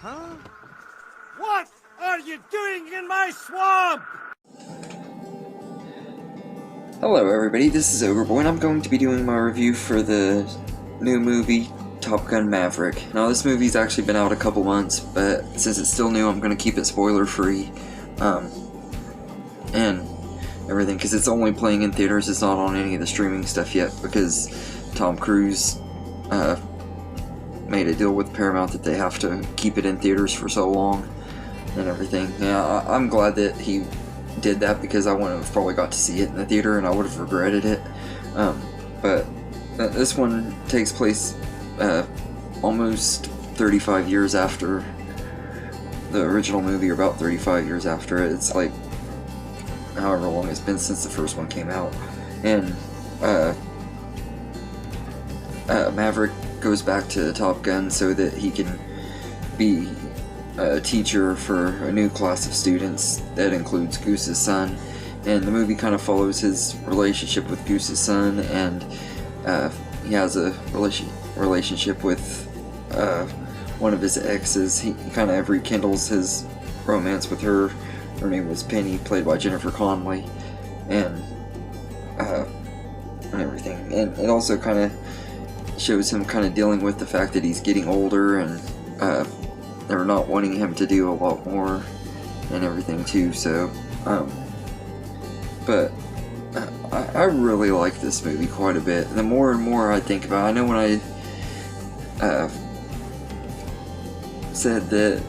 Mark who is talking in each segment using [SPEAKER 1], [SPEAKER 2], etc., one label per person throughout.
[SPEAKER 1] Huh? What are you doing in my swamp?
[SPEAKER 2] Hello everybody, this is Overboy, and I'm going to be doing my review for the new movie, Top Gun Maverick. Now this movie's actually been out a couple months, but since it's still new, I'm going to keep it spoiler-free, and everything, because it's only playing in theaters. It's not on any of the streaming stuff yet, because Tom Cruise, made a deal with Paramount that they have to keep it in theaters for so long, and everything. Yeah, I'm glad that he did that, because I wouldn't have probably got to see it in the theater, and I would have regretted it. But this one takes place almost 35 years after the original movie, or about 35 years after it. It's like however long it's been since the first one came out, and Maverick goes back to Top Gun so that he can be a teacher for a new class of students that includes Goose's son. And the movie kind of follows his relationship with Goose's son, and he has a relationship with one of his exes. He kind of rekindles his romance with her. Her name was Penny, played by Jennifer Connelly, and everything. And it also kind of shows him kind of dealing with the fact that he's getting older, and they're not wanting him to do a lot more and everything too. So, but I really like this movie quite a bit. The more and more I think about it, I know when I said that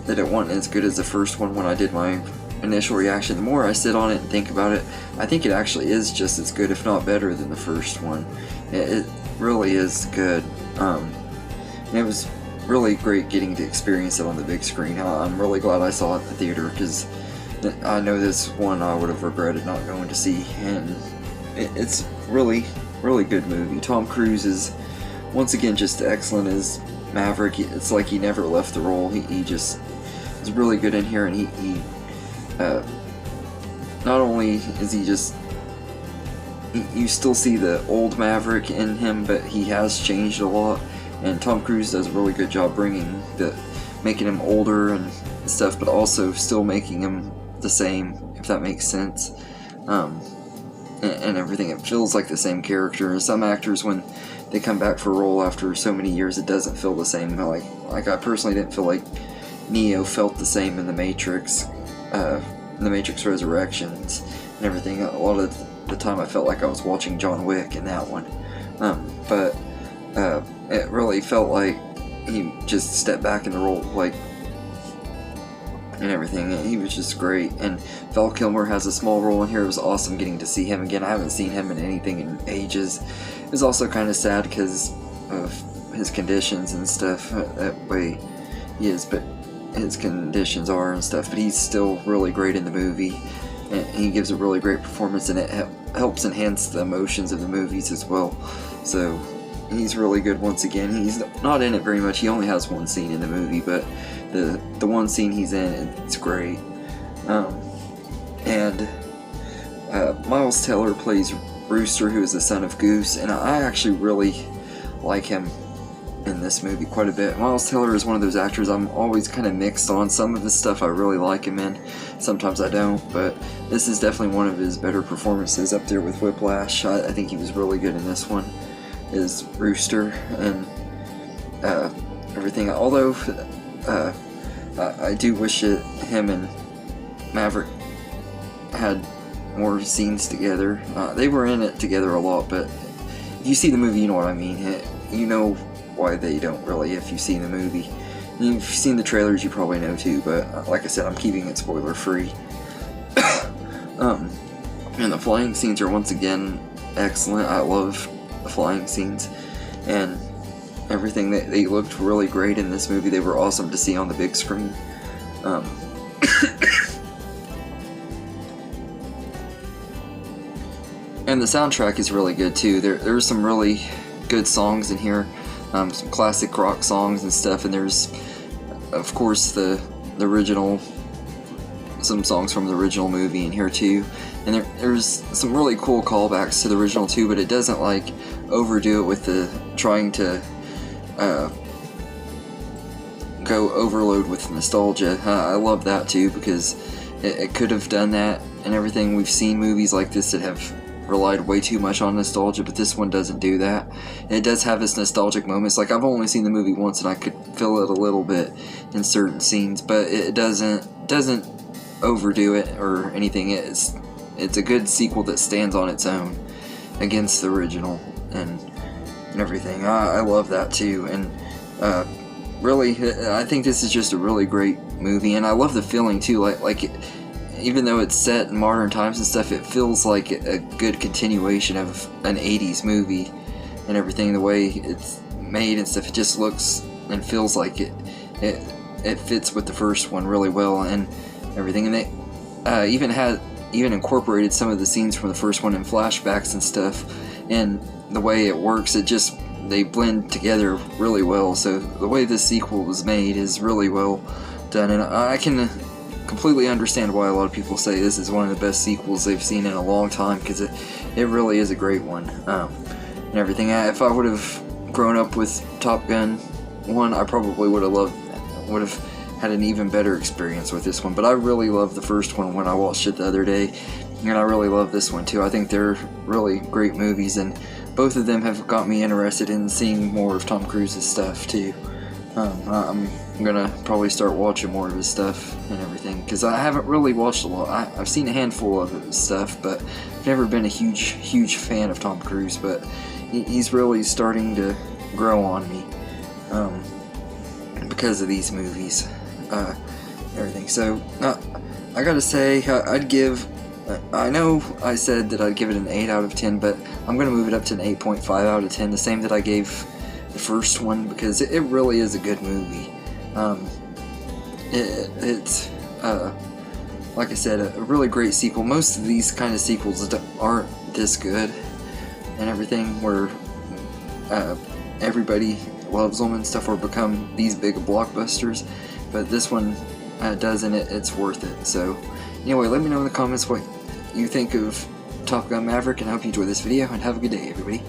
[SPEAKER 2] it wasn't as good as the first one when I did my initial reaction, the more I sit on it and think about it, I think it actually is just as good, if not better, than the first one. It really is good. And it was really great getting to experience it on the big screen. I'm really glad I saw it in the theater, because I know this one I would have regretted not going to see, and it's really good movie. Tom Cruise is once again just excellent as Maverick. It's like he never left the role. He just is really good in here, and he not only is he just, you still see the old Maverick in him, but he has changed a lot, and Tom Cruise does a really good job making him older and stuff, but also still making him the same, if that makes sense, and everything. It feels like the same character. Some actors, when they come back for a role after so many years, it doesn't feel the same. Like I personally didn't feel like Neo felt the same in The Matrix Resurrections and everything. A lot of the time I felt like I was watching John Wick in that one, but it really felt like he just stepped back in the role, like, and everything. He was just great, and Val Kilmer has a small role in here. It was awesome getting to see him again. I haven't seen him in anything in ages. It was also kind of sad because of his conditions and stuff, that way he is, but his conditions are and stuff, but he's still really great in the movie, and he gives a really great performance, and it helps enhance the emotions of the movies as well. So he's really good once again. He's not in it very much. He only has one scene in the movie, but the one scene he's in, it's great. And Miles Teller plays Rooster, who is the son of Goose, and I actually really like him in this movie quite a bit. Miles Teller is one of those actors I'm always kind of mixed on. Some of his stuff I really like him in, sometimes I don't, but this is definitely one of his better performances, up there with Whiplash. I think he was really good in this one as Rooster, and everything. Although I do wish that him and Maverick had more scenes together. They were in it together a lot, but if you see the movie, you know what I mean. You know why they don't really, if you've seen the movie. If you've seen the trailers, you probably know too, but like I said, I'm keeping it spoiler free. And the flying scenes are once again excellent. I love the flying scenes and everything. They looked really great in this movie. They were awesome to see on the big screen. And the soundtrack is really good too. There's some really good songs in here, some classic rock songs and stuff, and there's, of course, the original, some songs from the original movie in here too. And there's some really cool callbacks to the original too, but it doesn't like overdo it with the trying to go overload with nostalgia. I love that too, because it could have done that and everything. We've seen movies like this that have relied way too much on nostalgia, but this one doesn't do that. It does have its nostalgic moments. Like, I've only seen the movie once and I could feel it a little bit in certain scenes, but it doesn't overdo it or anything. It's a good sequel that stands on its own against the original and everything. I love that too, and really, I think this is just a really great movie, and I love the feeling too. Like even though it's set in modern times and stuff, it feels like a good continuation of an 80s movie and everything. The way it's made and stuff, it just looks and feels like it fits with the first one really well and everything. And they even incorporated some of the scenes from the first one in flashbacks and stuff, and the way it works, they blend together really well. So the way this sequel was made is really well done, and I can completely understand why a lot of people say this is one of the best sequels they've seen in a long time, because it really is a great one and everything. If I would have grown up with Top Gun 1, I probably would have had an even better experience with this one, but I really loved the first one when I watched it the other day, and I really love this one too. I think they're really great movies, and both of them have got me interested in seeing more of Tom Cruise's stuff too. I'm gonna probably start watching more of his stuff and everything, because I haven't really watched a lot. I've seen a handful of his stuff, but I've never been a huge fan of Tom Cruise, but he's really starting to grow on me because of these movies, everything. So I gotta say, I know I said that I'd give it an 8 out of 10, but I'm going to move it up to an 8.5 out of 10, the same that I gave the first one, because it really is a good movie. It's like I said, a really great sequel. Most of these kind of sequels aren't this good and everything, where everybody loves them and stuff, or become these big blockbusters, but this one does, and it's worth it. So anyway, let me know in the comments what you think of Top Gun Maverick, and I hope you enjoyed this video, and have a good day, everybody.